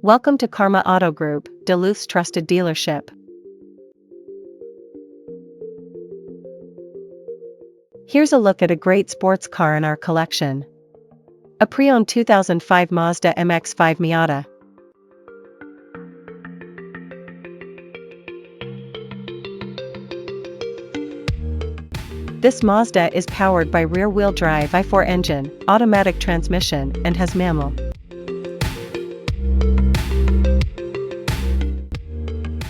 Welcome to Karma Auto Group, Duluth's trusted dealership. Here's a look at a great sports car in our collection. A pre-owned 2005 Mazda MX-5 Miata. This Mazda is powered by rear-wheel drive i4 engine, automatic transmission, and has manual.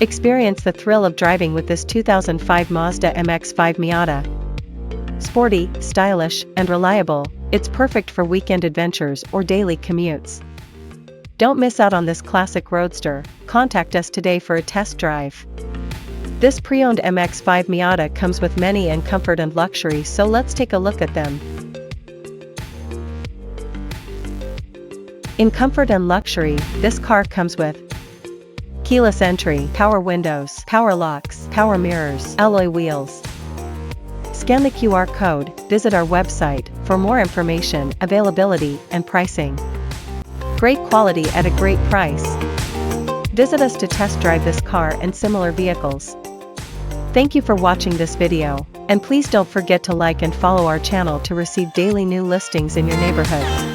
Experience the thrill of driving with this 2005 Mazda MX-5 Miata. Sporty, stylish, and reliable, it's perfect for weekend adventures or daily commutes. Don't miss out on this classic roadster. Contact us today for a test drive. This pre-owned MX-5 Miata comes with many and comfort and luxury, so let's take a look at them. In comfort and luxury, this car comes with keyless entry, power windows, power locks, power mirrors, alloy wheels. Scan the QR code, visit our website for more information, availability, and pricing. Great quality at a great price. Visit us to test drive this car and similar vehicles. Thank you for watching this video, and please don't forget to like and follow our channel to receive daily new listings in your neighborhood.